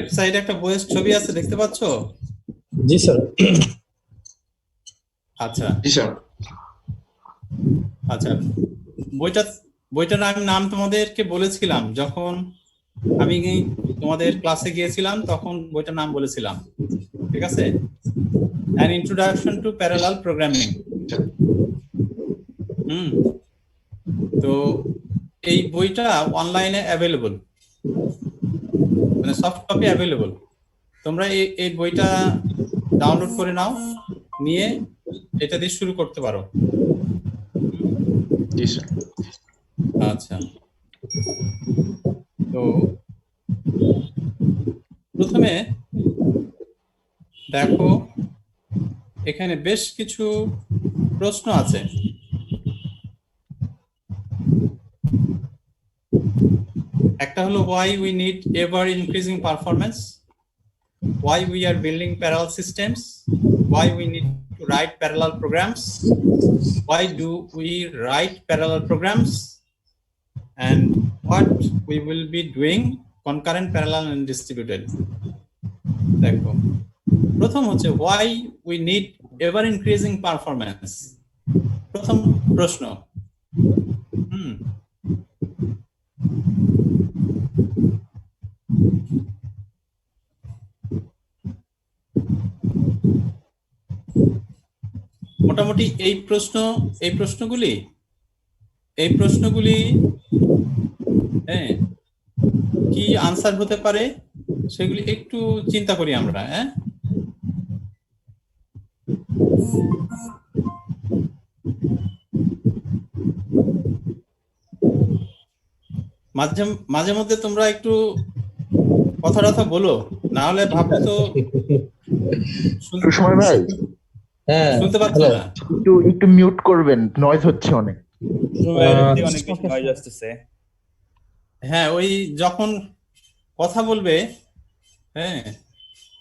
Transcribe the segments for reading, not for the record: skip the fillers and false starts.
Left সাইডে একটা বইয়ের ছবি আছে, দেখতে পাচ্ছো? জি স্যার। আচ্ছা জি স্যার। আচ্ছা, বইটার আমি নাম তোমাদেরকে বলেছিলাম যখন আমি তোমাদের ক্লাসে গিয়েছিলাম, তখন বইটার নাম বলেছিলাম, ঠিক আছে? An Introduction to Parallel Programming। তো এই বইটা অনলাইনে অ্যাভেলেবল, মানে সফট কপি অ্যাভেলেবল। তোমরা এই বইটা ডাউনলোড করে নাও, নিয়ে এটা দিয়ে শুরু করতে পারো। জি স্যার। আচ্ছা, তো প্রথমে দেখো এখানে বেশ কিছু প্রশ্ন আছে। একটা হলো why we need ever increasing performance, why we are building parallel systems, why we need to write parallel programs, why do we write parallel programs, and what we will be doing concurrent, parallel and distributed। দেখো প্রথম হচ্ছে why we need ever increasing performance। প্রথম প্রশ্ন, মোটামুটি এই প্রশ্নগুলি হ্যাঁ কি আনসার হতে পারে সেগুলি একটু চিন্তা করি আমরা। মাঝে মধ্যে তোমরা একটু কথা বলো, না হলে ভাববে তো সময় ভাই শুনতে পাচ্ছ না। একটু মিউট করবেন, নয়েজ হচ্ছে অনেক। হ্যাঁ, ওই যখন কথা বলবে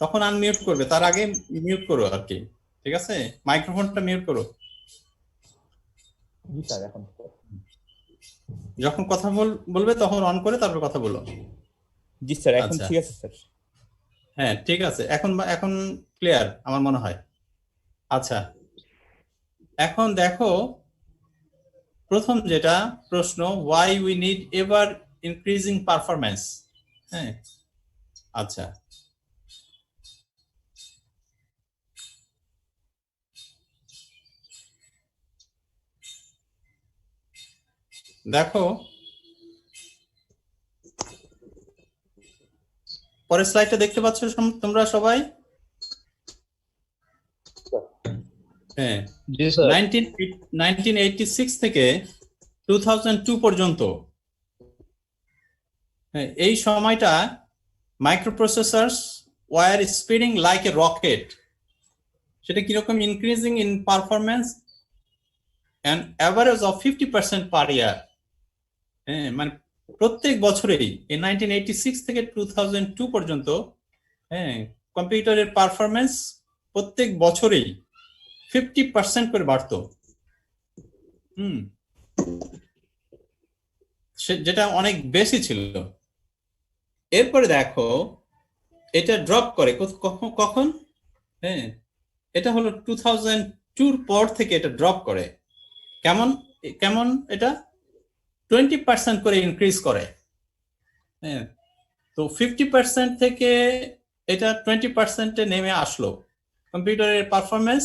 তখন আনমিউট করবে, তার আগে মিউট করো আর কি, ঠিক আছে? মাইক্রোফোনটা মিউট করো। যখন কথা বলবে তখন অন করে তারপর কথা বলো। জি স্যার, এখন ঠিক আছে স্যার। হ্যাঁ ঠিক আছে, এখন ক্লিয়ার আমার মনে হয়। আচ্ছা, এখন দেখো প্রথম যেটা প্রশ্ন, why we need ever increasing performance। আচ্ছা, দেখো পরের স্লাইডটা দেখতে পাচ্ছ তোমরা সবাই? হ্যাঁ, 1986 থেকে 2002 পর্যন্ত এই সময়টা microprocessors were speeding like a rocket. সেটা কিরকম? Increasing in performance and average of 50% per year. মানে প্রত্যেক বছরেই এই 1986 থেকে 2002 পর্যন্ত কম্পিউটারের পারফরমেন্স প্রত্যেক বছরেই 50% করে বাড়তো। যেটা অনেক বেশি ছিল। এরপরে দেখো এটা ড্রপ করে কখন? এটা হলো 2002 পর থেকে এটা ড্রপ করে। কেমন এটা 20% করে ইনক্রিজ করে। তো 50% থেকে এটা 20% নেমে আসলো। কম্পিউটারের পারফরমেন্স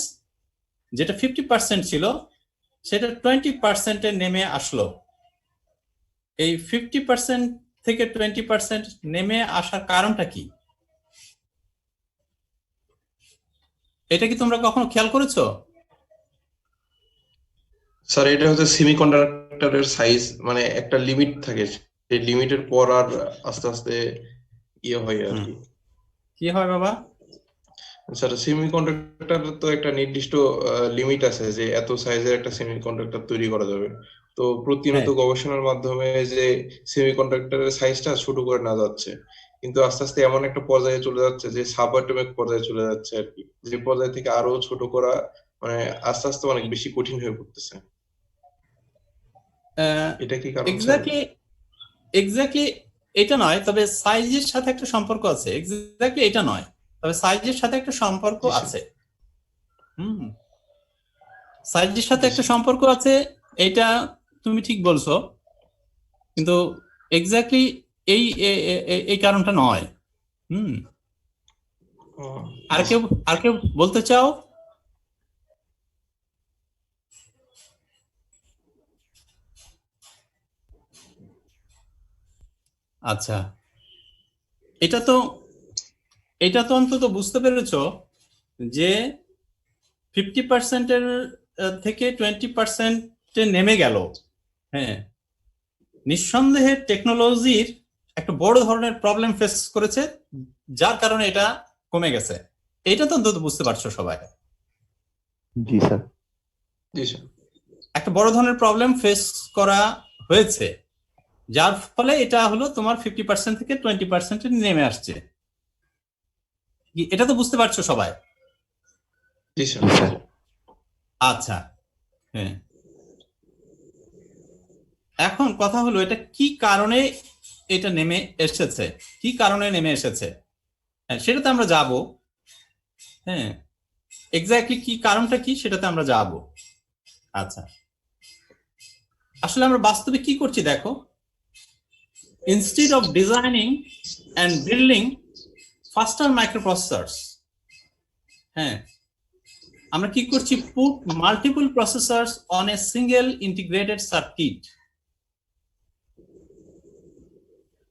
যেটা 50% ছিল সেটা 20% নেমে আসলো। এই 50% থেকে 20% নেমে আসার কারণটা কি? এটা কি তোমরা কখনো খেয়াল করেছো? স্যার, এটা হচ্ছে সেমিকন্ডাক্টরের সাইজ, মানে একটা লিমিট থাকে, সেই লিমিটের পর আর আস্তে আস্তে হয় আর কি। কি হয় বাবা? স্যার, সেমিকন্ডাক্টর তো একটা নির্দিষ্ট লিমিট আছে যে এত সাইজের একটা সেমিকন্ডাক্টর তৈরি করা যাবে। তো প্রতিনিয়ত গবেষণার মাধ্যমে যে সেমিকন্ডাক্টরের সাইজটা ছোট করে না যাচ্ছে, কিন্তু আস্তে আস্তে এমন একটা পর্যায়ে চলে যাচ্ছে যে সাব অ্যাটমিক পর্যায়ে চলে যাচ্ছে আর কি, যে পর্যায় থেকে আরো ছোট করা মানে আস্তে আস্তে অনেক বেশি কঠিন হয়ে পড়তেছে। এটা কি কারণ? এক্স্যাক্টলি এটা নয়, তবে সাইজের সাথে একটা সম্পর্ক আছে। এক্স্যাক্টলি এটা নয়, তবে সাইজের সাথে একটা সম্পর্ক জি, স্যার। আছে। সাইজের সাথে জি, একটা স্যার। সম্পর্ক আছে, এটা তুমি ঠিক বলছো, কিন্তু এক্স্যাক্টলি এই এই কারণটা নয়। হুম ও, আর জি, কেউ স্যার। আর কেউ বলতে চাও? আচ্ছা, এটা তো অন্তত বুঝতে পেরেছো যে 50%-এর থেকে 20%-এ নেমে গেল। হ্যাঁ, নিঃসন্দেহে টেকনোলজির একটা বড় ধরনের প্রবলেম ফেস করেছে, যার কারণে এটা কমে গেছে। এটা তো অন্তত বুঝতে পারছো সবাই। জি স্যার। জি, স্যার। একটা বড় ধরনের প্রবলেম ফেস করা হয়েছে, যার ফলে এটা হলো তোমার 50% থেকে 20%-এ নেমে আসছে। এটা তো বুঝতে পারছো সবাই? জি, স্যার। জি স্যার। আচ্ছা, হ্যাঁ। এখন কথা হলো এটা কি কারণে এটা নেমে এসেছে, কি কারণে নেমে এসেছে। হ্যাঁ, সেটাতে আমরা যাব। হ্যাঁ, এক্স্যাক্টলি কি কারণটা কি সেটাতে আমরা যাব। আচ্ছা, আসলে আমরা বাস্তবে কি করছি দেখো। Instead of designing and building faster microprocessors, হ্যাঁ, আমরা কি করছি, put multiple processors on a single integrated circuit.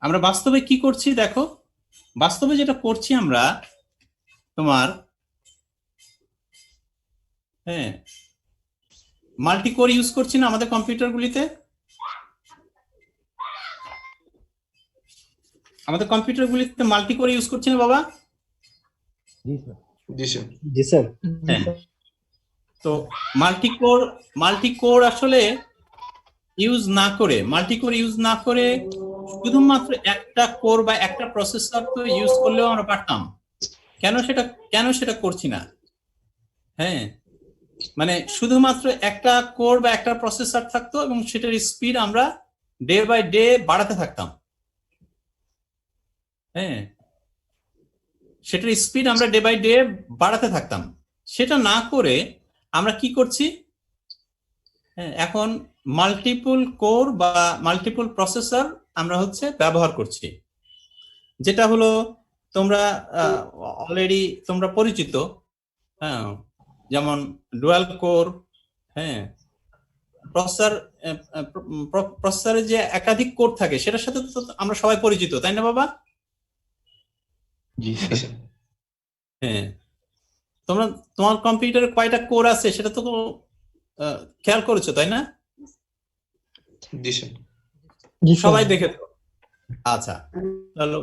আমরা বাস্তবে কি করছি দেখো, বাস্তবে যেটা করছি আমরা তোমার, হ্যাঁ, মাল্টি কোর ইউজ করছি না আমাদের কম্পিউটারগুলিতে। আমাদের কম্পিউটারগুলিতে মাল্টি কোর ইউজ করছি না বাবা? জি, স্যার। জি স্যার। হ্যাঁ, তো মাল্টি কোর আসলে ইউজ না করে শুধুমাত্র একটা কোর বা একটা প্রসেসর তো ইউজ করলেও আমরা পারতাম। কেন সেটা করছি না? হ্যাঁ, মানে শুধুমাত্র একটা কোর বা একটা প্রসেসর থাকতো এবং সেটার স্পিড আমরা ডে বাই ডে বাড়াতে থাকতাম। হ্যাঁ, সেটার স্পিড আমরা ডে বাই ডে বাড়াতে থাকতাম। সেটা না করে আমরা কি করছি, হ্যাঁ, এখন মাল্টিপল কোর বা মাল্টিপল প্রসেসর আমরা ব্যবহার করছি, যেটা হলো তোমরা অলরেডি তোমরা পরিচিত। হ্যাঁ, যেমন ডুয়াল কোর, হ্যাঁ, প্রসেসরের যে একাধিক কোর থাকে সেটার সাথে তো আমরা সবাই পরিচিত, তাই না বাবা? জি জি, স্যার। স্যার। হ্যাঁ, তোমার কম্পিউটারে কয়টা কোর আছে সেটা তো খেয়াল করেছো, তাই না? জি, স্যার। জি স্যার। সবাই দেখেছো। আচ্ছা, তাহলে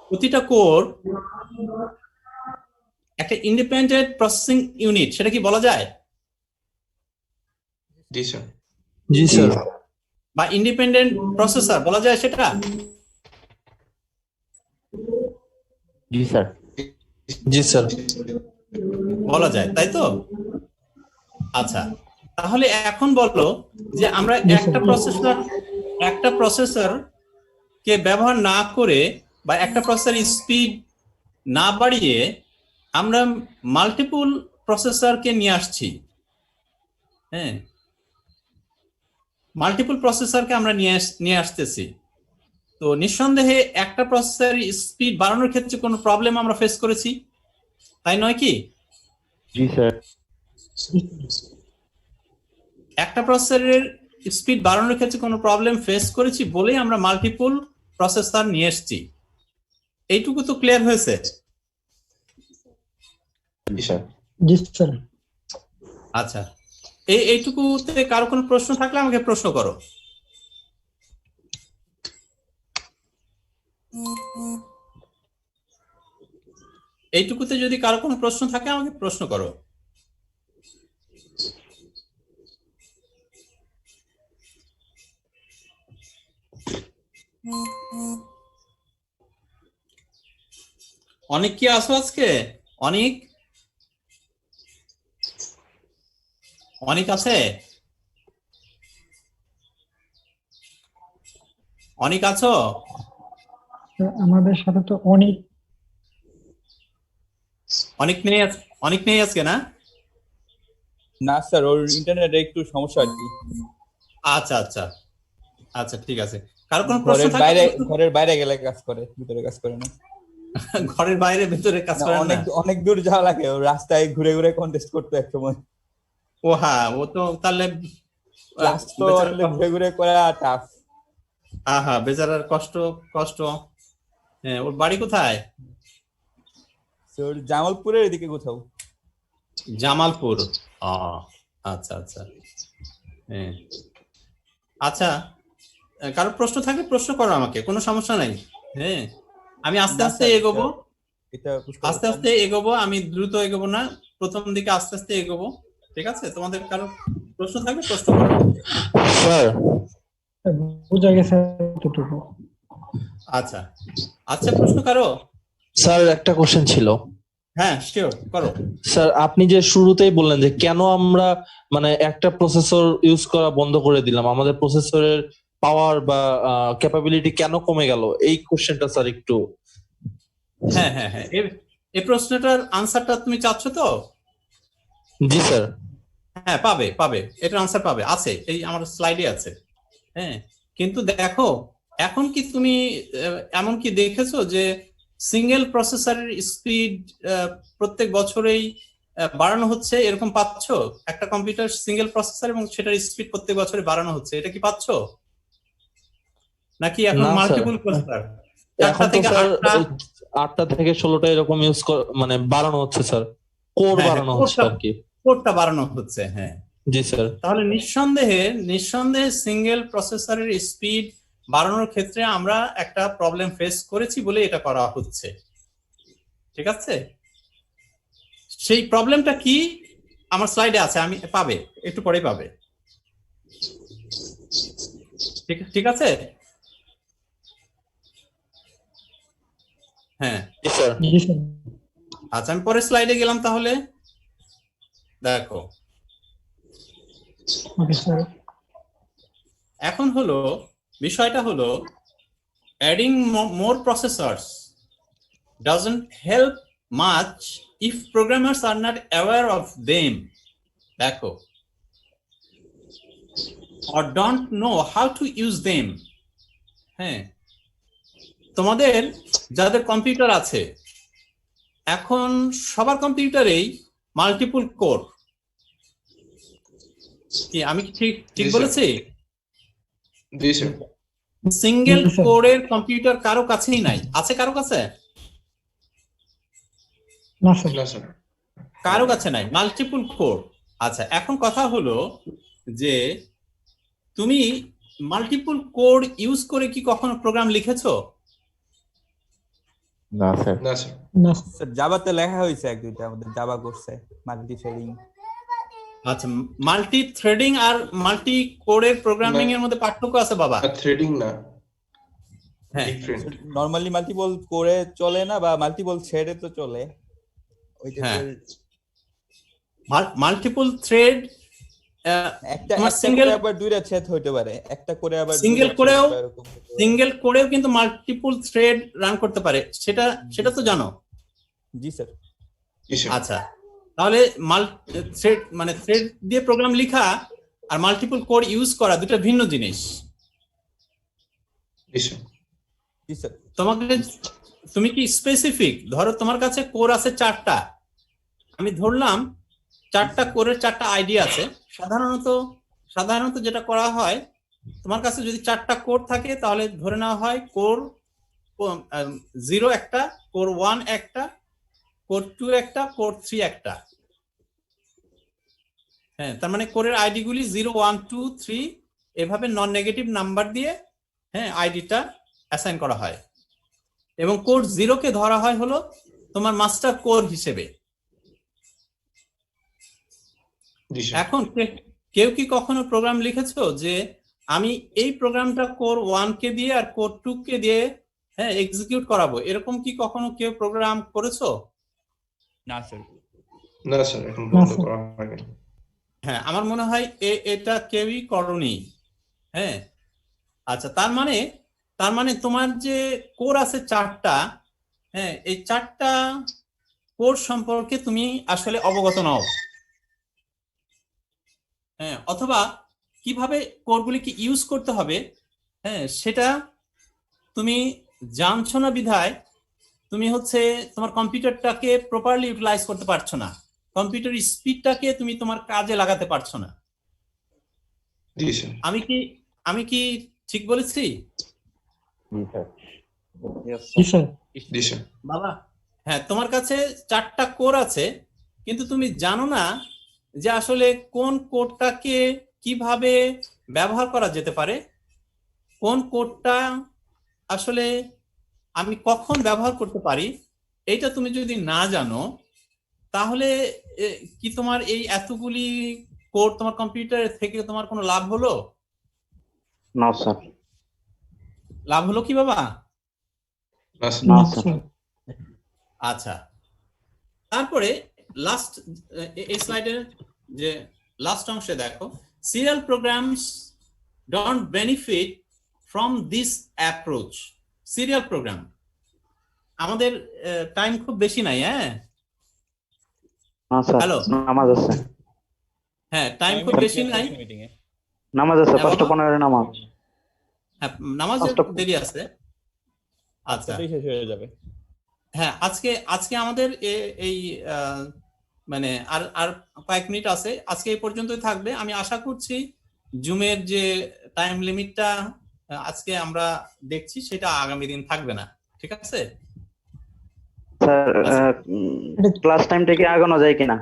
প্রতিটা কোর একটা ইন্ডিপেন্ডেন্ট প্রসেসিং ইউনিট, সেটা কি বলা যায়? জি, স্যার। জি স্যার। বা ইন্ডিপেন্ডেন্ট প্রসেসর বলা যায় সেটা? জি স্যার। জি স্যার। বলা যায়, তাই তো? আচ্ছা, তাহলে এখন বলো যে আমরা একটা প্রসেসর কে ব্যবহার না করে বা একটা প্রসেসর স্পিড না বাড়িয়ে আমরা মাল্টিপল প্রসেসরকে নিয়ে আসছি। হ্যাঁ, মাল্টিপল প্রসেসরকে আমরা নিয়ে আসতেছি। তো নিঃসন্দেহে একটা প্রসেসর স্পিড বাড়ানোর ক্ষেত্রে কোনো প্রবলেম আমরা ফেস করেছি, তাই নয় কি? জি স্যার। একটা প্রসেসরের স্পিড বাড়ানোর ক্ষেত্রে কোনো প্রবলেম ফেস করেছি বলেই আমরা মাল্টিপল প্রসেসর নিয়ে এসেছি। এইটুকু তো ক্লিয়ার হয়েছে? জি স্যার। জি স্যার। আচ্ছা, এইটুকুতে কারো কোনো প্রশ্ন থাকলে আমাকে প্রশ্ন করো। এইটুকুতে যদি কারো কোনো প্রশ্ন থাকে আমাকে প্রশ্ন করো। অনেক কি আসো আজকে? অনেক অনেক আছে? অনেক আছো? আমাদের সাথে তো অনেক অনেক নেই আজকে না? না স্যার, ওর ইন্টারনেটে একটু সমস্যা আর কি। আচ্ছা আচ্ছা আচ্ছা, ঠিক আছে। কারো কোনো প্রশ্ন ঘরের বাইরে গেলে কাজ করে, ভিতরে কাজ করে না। ঘরের বাইরে ভেতরে কাজ করে না? অনেক অনেক দূর যাওয়া লাগে, ও রাস্তায় ঘুরে ঘুরে কন্টেস্ট করতে এক সময়। ও হ্যাঁ, ও তো তাহলে ক্লাস তো আসলে ঘুরে ঘুরে করা টাফ। আহা, বেচারার কষ্ট কষ্ট। হ্যাঁ, ওর বাড়ি কোথায়? ওর জামালপুরের এদিকে কোথাও। জামালপুর। আচ্ছা আচ্ছা। হ্যাঁ, আচ্ছা, কারো প্রশ্ন থাকলে প্রশ্ন করো আমাকে, কোনো সমস্যা নাই। হ্যাঁ, আমি আস্তে আস্তে এগোবো, আস্তে আস্তে এগোবো, আমি দ্রুত এগোবো না, প্রথম দিকে আস্তে আস্তে এগোবো। ঠিক আছে, তোমাদের কারো প্রশ্ন থাকলে প্রশ্ন করো। স্যার বুঝা গেছে এতটুকু। আচ্ছা আচ্ছা, প্রশ্ন করো। স্যার একটা কোশ্চেন ছিল। হ্যাঁ, শিওর, করো। স্যার আপনি যে শুরুতেই বললেন যে কেন আমরা মানে একটা প্রসেসর ইউজ করা বন্ধ করে দিলাম, আমাদের প্রসেসরের পাওয়ার বা ক্যাপাবিলিটি কেন কমে গেল, এই কোশ্চেনটা স্যার একটু। হ্যাঁ হ্যাঁ হ্যাঁ, এই প্রশ্নটার আনসারটা তুমি চাচ্ছ তো? জি স্যার। হ্যাঁ, পাবে পাবে, এটার আনসার পাবে, আছে, এই আমার স্লাইডে আছে। হ্যাঁ, কিন্তু দেখো, এখন কি তুমি এমন কি দেখেছো যে সিঙ্গেল প্রসেসরের স্পিড প্রত্যেক বছরেই বাড়ানো হচ্ছে, এরকম পাচ্ছো? একটা কম্পিউটার সিঙ্গেল প্রসেসর এবং সেটার স্পিড প্রত্যেক বছরে বাড়ানো হচ্ছে, এটা কি পাচ্ছো? নাকি এখন না, স্যার। মাল্টিপল প্রসেসর এখন তো স্যার 8টা থেকে 16টা এরকম ইউজ মানে বাড়ানো হচ্ছে স্যার, কোর বাড়ানো হচ্ছে আর কি। কোডটা বাড়ানো হচ্ছে, হ্যাঁ। জি স্যার। তাহলে নিঃসন্দেহে সিঙ্গেল প্রসেসরের স্পিড বাড়ানোর ক্ষেত্রে আমরা একটা প্রবলেম ফেস করেছি বলে এটা করা হচ্ছে। ঠিক আছে, সেই প্রবলেমটা কি আমার স্লাইডে আছে, আমি পাবে, একটু পরে পাবে। ঠিক আছে। হ্যাঁ, জি স্যার। আচ্ছা, আমি পরের স্লাইডে গেলাম তাহলে। দেখো, এখন হলো বিষয়টা হলো adding more processors doesn't help much if programmers are not aware of them. দেখো, or don't know how to use them. হ্যাঁ, তোমাদের যাদের কম্পিউটার আছে, এখন সবার কম্পিউটারেই মাল্টিপল কোর। কি আমি ঠিক বলেছি? জি স্যার। সিঙ্গেল কোরের কম্পিউটার কারো কাছেই নাই, আছে কারো কাছে? না স্যার। কারো কাছে নাই, মাল্টিপল কোর। আচ্ছা, এখন কথা হলো যে তুমি মাল্টিপল কোর ইউজ করে কি কখনো প্রোগ্রাম লিখেছো? না স্যার। না স্যার। স্যার জাভাতে লেখা হয়েছে এক দুইটা, আমাদের জাভা করছে মাল্টি থ্রেডিং। আচ্ছা, মাল্টি থ্রেডিং আর মাল্টি কোরের প্রোগ্রামিং এর মধ্যে পার্থক্য আছে বাবা? থ্রেডিং না, হ্যাঁ, ডিফারেন্ট। নরমালি মাল্টিপল কোরে চলে না, বা মাল্টিপল থ্রেডে তো চলে ওইটা। মাল্টিপল থ্রেড একটা সিঙ্গেল আবার দুইটা থ্রেড হতে পারে, একটা করে আবার সিঙ্গেল করেও কিন্তু মাল্টিপল থ্রেড রান করতে পারে, সেটা তো জানো? জি স্যার। আচ্ছা, তাহলে থ্রেড মানে থ্রেড দিয়ে প্রোগ্রাম লেখা আর মাল্টিপল কোর ইউজ করা দুটো ভিন্ন জিনিস। জি স্যার। তুমি কি স্পেসিফিক, ধরো তোমার কাছে কোর আছে 4টা, আমি ধরলাম 4টা কোরের 4টা আইডি আছে। সাধারণত যেটা করা হয়, তোমার কাছে যদি 4টা কোর থাকে তাহলে ধরে নেওয়া হয় কোর 0 একটা, কোর 1 একটা, কোর 2 একটা, কোর 3 একটা। হ্যাঁ, তার মানে কোরের আইডি গুলি 0, 1, 2, 3 এভাবে নন নেগেটিভ নাম্বার দিয়ে হ্যাঁ আইডিটা অ্যাসাইন করা হয়, এবং কোর 0 কে ধরা হয় হলো তোমার মাস্টার কোর হিসেবে। এখন কেউ কি কখনো প্রোগ্রাম লিখেছো যে আমি এই প্রোগ্রামটা কোর 1 কে দিয়ে আর কোর 2 কে দিয়ে হ্যাঁ এক্সিকিউট করাবো, এরকম কি কখনো কেউ প্রোগ্রাম করেছো? না স্যার। না স্যার, এখন বন্ধ করা হয়নি। হ্যাঁ, আমার মনে হয় এটা কেউই করনি। হ্যাঁ, আচ্ছা, তার মানে তার মানে তোমার যে কোর আছে 4টা, হ্যাঁ, এই 4টা কোর সম্পর্কে তুমি আসলে অবগত নও, হ্যাঁ, অথবা কিভাবে কোরগুলিকে ইউজ করতে হবে, হ্যাঁ, সেটা তুমি জানছো না বিধায় তুমি হচ্ছে তোমার কম্পিউটারটাকে প্রপারলি ইউটিলাইজ করতে পারছো না, কম্পিউটার স্পিডটাকে তুমি তোমার কাজে লাগাতে পারছো না। জি স্যার। আমি কি ঠিক বলেছি জি স্যার জি স্যার। বাবা? হ্যাঁ, তোমার কাছে 4টা কোর আছে, কিন্তু তুমি জানো না যে আসলে কোন কোডটাকে কিভাবে ব্যবহার করা যেতে পারে, কোন কোডটা আসলে আমি কখন ব্যবহার করতে পারি। এইটা তুমি যদি না জানো তাহলে কি তোমার এই এতগুলি কোড তোমার কম্পিউটারে থেকে তোমার কোনো লাভ হলো? না স্যার লাভ হলো কি বাবা? না স্যার। না স্যার আচ্ছা, তারপরে লাস্ট এই স্লাইডের যে লাস্ট অংশে দেখো, serial programs don't benefit from this approach. Serial program, আমাদের টাইম খুব বেশি নাই, হ্যাঁ না স্যার হ্যালো, নামাজ আছে হ্যাঁ টাইম খুব বেশি নাই, নামাজ আছে হ্যাঁ, 5টা বাবা? 15 নামাজ হ্যাঁ, নামাজের দেরি আছে। আচ্ছা, শেষ হয়ে যাবে। হ্যাঁ, আজকে আমাদের এই মানে আর আর কয়েক মিনিট আছে, আজকে এই পর্যন্তই থাকবে। আমি আশা করছি জুমের যে টাইম লিমিটটা আজকে আমরা দেখছি সেটা আগামী দিন থাকবে না, ঠিক আছে? স্যার ক্লাস টাইমটা কি আগানো যায় কিনা?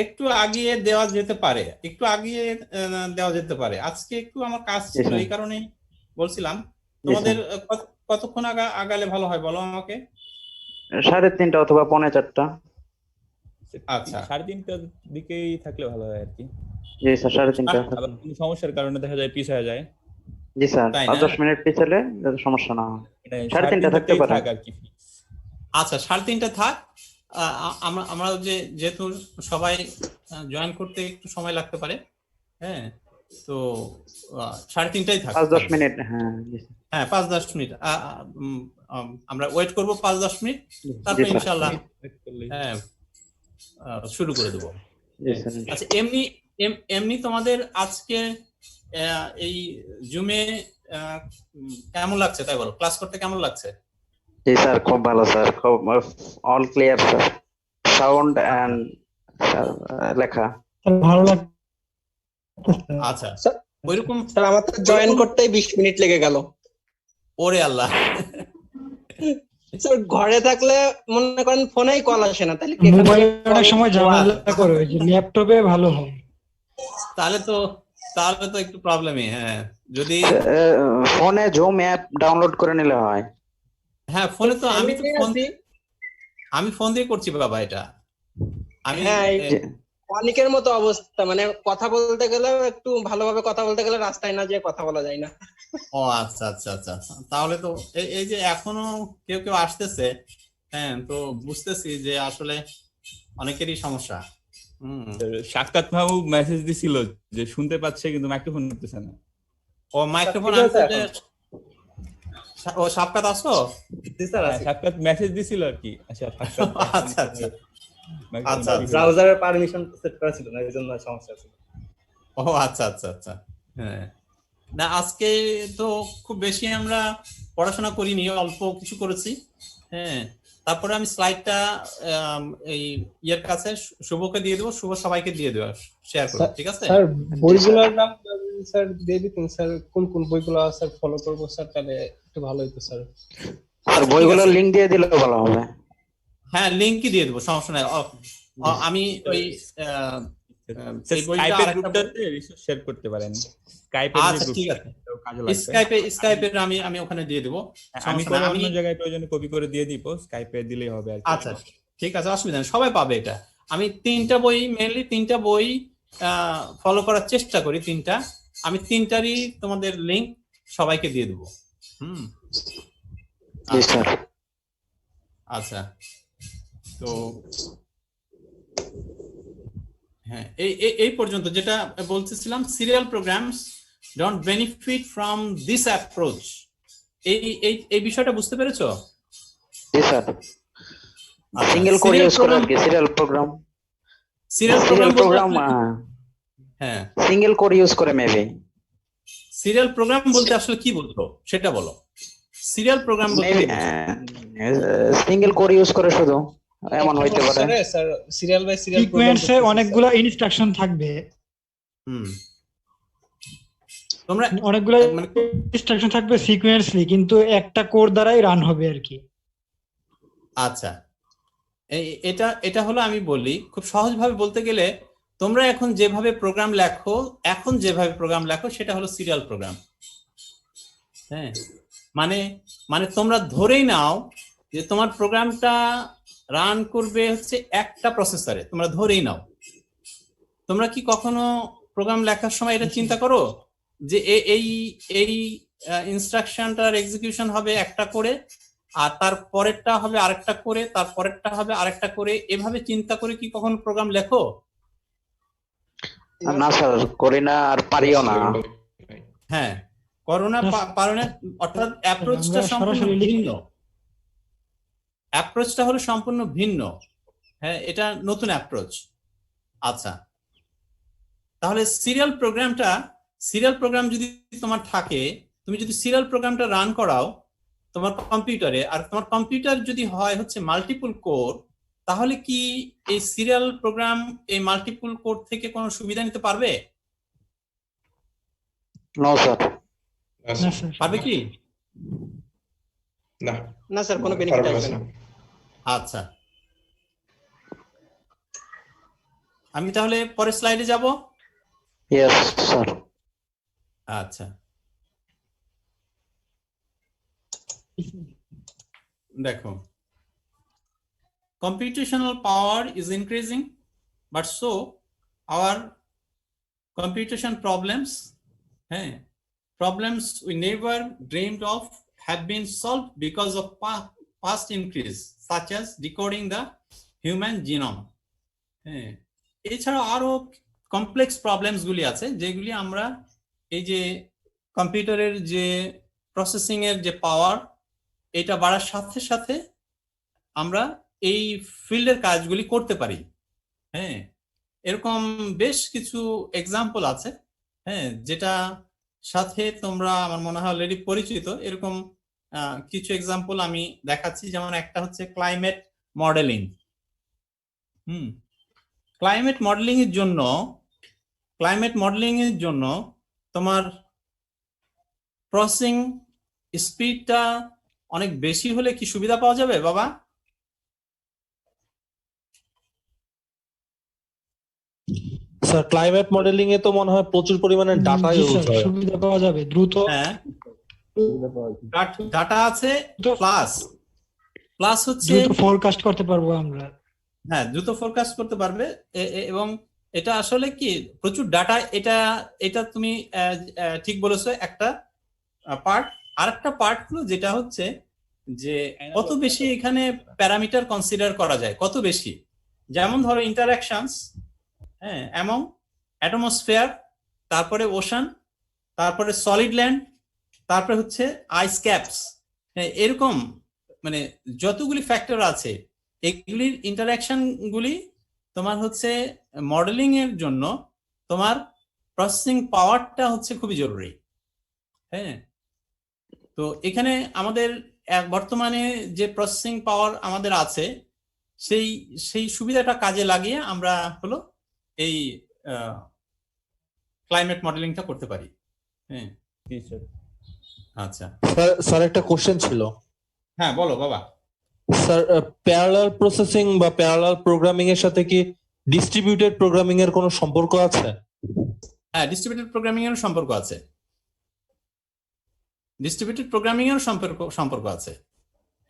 একটু আগিয়ে দেওয়া যেতে পারে, একটু আগিয়ে দেওয়া যেতে পারে। আজকে একটু আমার কাজ ছিল, এই কারণে বলছিলাম। তোমাদের কতক্ষণ আগালে ভালো হয় বলো আমাকে? 3:30 অথবা 3:45। আচ্ছা, 3:30টার দিকেই থাকলে ভালো হয় আর কি। জি স্যার 3:30। আবার কোনো সমস্যার কারণে দেখা যায় পিছায় যায়, জি স্যার তাই না? 10 মিনিট পিছালে যাতে সমস্যা না হয়। এটা 3:30 থাকতে পারে থাক আর কি। আচ্ছা, 3:30 থাক। আমরা যেহেতু সবাই জয়েন করতে একটু সময় লাগতে পারে, হ্যাঁ, তো 3:30টাই থাক। 5-10 মিনিট, হ্যাঁ জি স্যার। হ্যাঁ, 5-10 মিনিট আমরা ওয়েট করব, 5-10 মিনিট, তারপর স্যার। ইনশাআল্লাহ হ্যাঁ শুরু করে দেবো। জি স্যার। আচ্ছা, এমনি তোমাদের আজকে এই জুমে কেমন লাগছে তাই বলো? ক্লাস করতে কেমন লাগছে? জি স্যার খুব ভালো স্যার, খুব all clear sir, sound and লেখা ভালো লাগে। আচ্ছা, ওইরকম স্যার আমার তো জয়েন করতেই 20 মিনিট লেগে গেল। ওরে আল্লাহ, স্যার ঘরে থাকলে মনে করেন ফোনেই কল আসে না, তাহলে মোবাইলে অনেক সময় ঝামেলা করে, যে ল্যাপটপে ভালো হয়। তাহলে তো একটু প্রবলেমই। হ্যাঁ, যদি ফোনে জুম অ্যাপ ডাউনলোড করে নিলে হয়। হ্যাঁ, ফোনে তো আমি ফোন দিয়ে করছি বাবা এটা। আমি হ্যাঁ, অনেকের মতো অবস্থা, মানে কথা বলতে গেলে একটু ভালোভাবে কথা বলতে গেলে রাস্তায় না যেয়ে কথা বলা যায় না। ও আচ্ছা আচ্ছা আচ্ছা, তাহলে তো এই যে এখনো কেউ কেউ আসতেছে, হ্যাঁ, তো বুঝতেছি যে আসলে অনেকেরই সমস্যা। সাক্ষাৎ মাহবুব মেসেজ দিছিল যে শুনতে পাচ্ছে কিন্তু মাইক্রোফোন করতেছে না। ও মাইক্রোফোন ও সাক্ষাৎ আসো? সাক্ষাৎ মেসেজ দিছিল আর কি। আচ্ছা, আচ্ছা আচ্ছা আচ্ছা, ব্রাউজারের পারমিশন সেট করা ছিল না, এর জন্য সমস্যা ছিল। ও আচ্ছা আচ্ছা আচ্ছা, হ্যাঁ। না, আজকে তো খুব বেশি আমরা পড়াশোনা করিনি, অল্প কিছু করেছি, হ্যাঁ। তারপরে আমি স্লাইডটা এই ইয়ের কাছে শুভকে দিয়ে দেবো, শুভ সবাইকে দিয়ে দেবো, শেয়ার করবো, ঠিক আছে? স্যার বইগুলোর নাম স্যার দিয়ে দিতেন স্যার, কোন কোন বইগুলো স্যার ফলো করবো স্যার, তাহলে একটু ভালো হতো স্যার। আর বইগুলোর লিংক দিয়ে দিলে ভালো হবে। হ্যাঁ, লিংকই দিয়ে দেবো, সমস্যা নাই। আমি ওই স্কাইপের গ্রুপটাতে রিসোর্স শেয়ার করতে পারেন। স্কাইপের আচ্ছা ঠিক আছে, স্কাইপের আমি ওখানে দিয়ে দেবো। আমি অন্য জায়গায় প্রয়োজনে কপি করে দিয়ে দিব, স্কাইপে দিলেই হবে আর কি। আচ্ছা ঠিক আছে, অসুবিধা নেই, সবাই পাবে এটা। আমি 3টা বই, মেইনলি 3টা বই ফলো করার চেষ্টা করি, 3টা। আমি 3টারই তোমাদের লিংক সবাইকে দিয়ে দেবো। আচ্ছা, তো হ্যাঁ, এই পর্যন্ত যেটা বলতেছিলাম, serial programs don't benefit from this approach. এই এই এই বিষয়টা বুঝতে পেরেছো? জি স্যার, আচ্ছা, সিঙ্গেল কোড serial ইউজ করে আর program- কি, serial program, serial serial program বলতে প্রোগ্রাম, আসলে- হ্যাঁ, সিঙ্গেল কোড ইউজ করে মেবি। সিরিয়াল প্রোগ্রাম বলতে আসলে কি বলতো সেটা বলো। সিরিয়াল প্রোগ্রাম বলতে মেবি কি বোঝো? সিঙ্গেল কোড ইউজ করে শুধু, এমন একটা হইতে পারে। প্রসেসরে স্যার সিরিয়াল বাই সিরিয়াল সিকোয়েন্সে অনেকগুলো ইনস্ট্রাকশন থাকবে, হুম, তোমরা অনেকগুলো মানে ইনস্ট্রাকশন থাকবে সিকোয়েন্সলি, কিন্তু একটা কোড দ্বারাই রান হবে আর কি। আচ্ছা, এটা এটা হলো, আমি বলি খুব সহজভাবে বলতে গেলে, তোমরা এখন যেভাবে প্রোগ্রাম লেখো সেটা হলো সিরিয়াল প্রোগ্রাম। হ্যাঁ, মানে মানে তোমরা ধরেই নাও যে তোমার প্রোগ্রামটা রান করবে হচ্ছে একটা প্রসেসরে, তোমরা ধরেই নাও। তোমরা কি কখনো প্রোগ্রাম লেখার সময় এটা চিন্তা করো যে এই এই ইনস্ট্রাকশনটার এক্সিকিউশন হবে একটা করে, আর তার পরেরটা হবে আরেকটা করে, তার পরেরটা হবে আরেকটা করে, এভাবে চিন্তা করে কি কখনো প্রোগ্রাম লেখো? না স্যার, করি না আর পারিও না। হ্যাঁ, করোনা পারণে, অর্থাৎ অ্যাপ্রোচটা আমরা সম্পূর্ণ সরাসরি লিখি। ভিন্ন। অ্যাপ্রোচটা হলো সম্পূর্ণ ভিন্ন। হ্যাঁ, এটা নতুন অ্যাপ্রোচ। আচ্ছা, তাহলে সিরিয়াল প্রোগ্রাম যদি তোমার থাকে, তুমি যদি সিরিয়াল প্রোগ্রামটা রান করাও তোমার কম্পিউটারে, আর তোমার কম্পিউটার যদি হয় হচ্ছে মাল্টিপল কোর, তাহলে কি এই সিরিয়াল প্রোগ্রাম এই মাল্টিপল কোর থেকে কোনো সুবিধা নিতে পারবে? No sir. না স্যার, পারবে কি? না, না স্যার, কোনো বেনিফিট পারবে আসবে না। না। আচ্ছা, আমি তাহলে পরের স্লাইডে যাব। Yes sir. আচ্ছা, দেখো, computational power is increasing, but so our computation problems we never dreamed of have been solved because of past increase, such as decoding the human genome. হ্যাঁ, এছাড়া আরো কমপ্লেক্স প্রবলেমস গুলি আছে যেগুলি আমরা এই যে কম্পিউটারের যে প্রসেসিং এর যে পাওয়ার, এটা বাড়ার সাথে সাথে আমরা এই ফিল্ডের কাজগুলি করতে পারি। হ্যাঁ, এরকম বেশ কিছু এক্সাম্পল আছে, হ্যাঁ, যেটা সাথে তোমরা আমার মনে হয় অলরেডি পরিচিত। এরকম কিছু এক্সাম্পল আমি দেখাচ্ছি। যেমন একটা হচ্ছে ক্লাইমেট মডেলিং। ক্লাইমেট মডেলিং এর জন্য তোমার প্রসেসিং স্পিডটা অনেক বেশি হলে কি সুবিধা পাওয়া যাবে বাবা? স্যার ক্লাইমেট মডেলিং এ তো মনে হয় প্রচুর পরিমাণে ডাটা জি ইউজ স্যার, হয়। সুবিধা পাওয়া যাবে দ্রুত। হ্যাঁ, ডাটা আছে, প্লাস হচ্ছে দ্রুত ফোরকাস্ট করতে পারবো আমরা। হ্যাঁ, দ্রুত ফোরকাস্ট করতে পারবে। এবং এটা আসলে কি প্রচুর ডাটা, এটা তুমি ঠিক বলেছো, একটা পার্ট। আরেকটা পার্ট হলো যেটা হচ্ছে যে কত বেশি এখানে প্যারামিটার কনসিডার করা যায়, কত বেশি। যেমন ধরো ইন্টারঅ্যাকশনস, হ্যাঁ, এমন অ্যাটমসফিয়ার, তারপরে ওশান, তারপরে সলিড ল্যান্ড, তারপরে হচ্ছে আইস ক্যাপস। হ্যাঁ, এরকম মানে যতগুলি ফ্যাক্টর আছে, এগুলির ইন্টারঅ্যাকশন গুলি তোমার হচ্ছে মডেলিং এর জন্য তোমার প্রসেসিং পাওয়ারটা হচ্ছে খুবই জরুরি। হ্যাঁ, তো এখানে আমাদের বর্তমানে যে প্রসেসিং পাওয়ার আমাদের আছে, সেই সুবিধাটা কাজে লাগিয়ে আমরা হলো এই ক্লাইমেট মডেলিংটা করতে পারি। হ্যাঁ, আচ্ছা স্যার একটা কোশ্চেন ছিল। হ্যাঁ, বলো বাবা। স্যার প্যারালাল প্রসেসিং বা প্যারালাল প্রোগ্রামিং এর সাথে কি ডিস্ট্রিবিউটেড প্রোগ্রামিং এর কোনো সম্পর্ক আছে? হ্যাঁ, ডিস্ট্রিবিউটেড প্রোগ্রামিং এর সম্পর্ক আছে।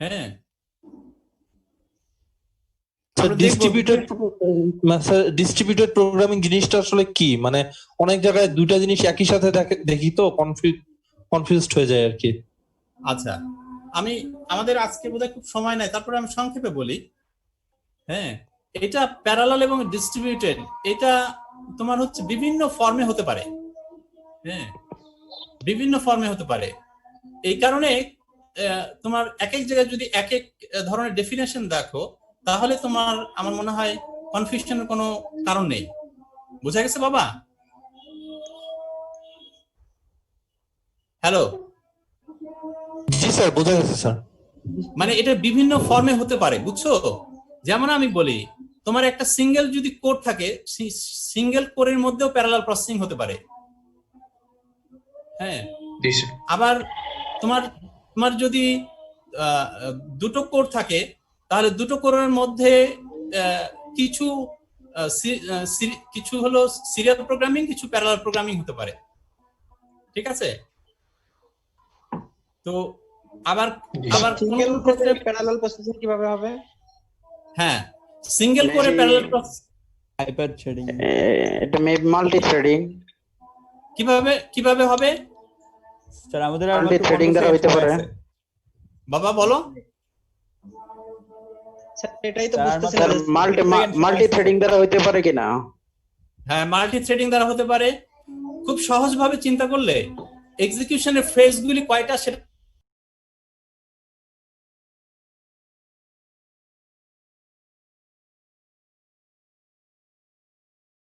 হ্যাঁ, ডিস্ট্রিবিউটেড প্রোগ্রামিং জিনিসটা আসলে কি? মানে অনেক জায়গায় দুইটা জিনিস একই সাথে দেখি তো কনফিউজড হয়ে যায় আর কি। আচ্ছা, আমাদের আজকে বোধহয় খুব সময় নাই, তারপরে আমি সংক্ষেপে বলি। হ্যাঁ, এটা প্যারালাল এবং ডিস্ট্রিবিউটেড, এটা তোমার হচ্ছে বিভিন্ন ফর্মে হতে পারে। হ্যাঁ, বিভিন্ন ফর্মে হতে পারে। এই কারণে তোমার এক এক জায়গায় যদি এক এক ধরনের ডেফিনেশন দেখো, তাহলে তোমার আমার মনে হয় কনফিউশনের কোনো কারণ নেই। বুঝা গেছে বাবা? হ্যালো, জি স্যার, বোঝা গেছে স্যার। মানে এটা বিভিন্ন ফর্মে হতে পারে, বুঝছো? যেমন আমি বলি, তোমার একটা সিঙ্গেল যদি কোড থাকে, সিঙ্গেল কোরের মধ্যেও প্যারালাল প্রসেসিং হতে পারে। হ্যাঁ, জি স্যার। আবার তোমার তোমার যদি দুটো কোর থাকে, তাহলে দুটো কোরের মধ্যে কিছু কিছু হলো সিরিয়াল প্রোগ্রামিং, কিছু প্যারালাল প্রোগ্রামিং হতে পারে। ঠিক আছে? তো আবার আবার সিঙ্গেল কোরে প্যারালাল প্রসেসিং কিভাবে হবে? হ্যাঁ, সিঙ্গেল কোরে প্যারালাল প্রসেসিং হাইপার থ্রেডিং, এটা মেবি মাল্টি থ্রেডিং। কিভাবে হবে? স্যার আমাদের মাল্টি থ্রেডিং দ্বারা হইতে পারে। বাবা বলো। স্যার এটাই তো স্যার, বুঝতেছি স্যার না। মাল্টি থ্রেডিং দ্বারা হইতে পারে কিনা? হ্যাঁ, মাল্টি থ্রেডিং দ্বারা হতে পারে। খুব সহজভাবে চিন্তা করলে এক্সিকিউশনের ফেজগুলি কয়টা সেটা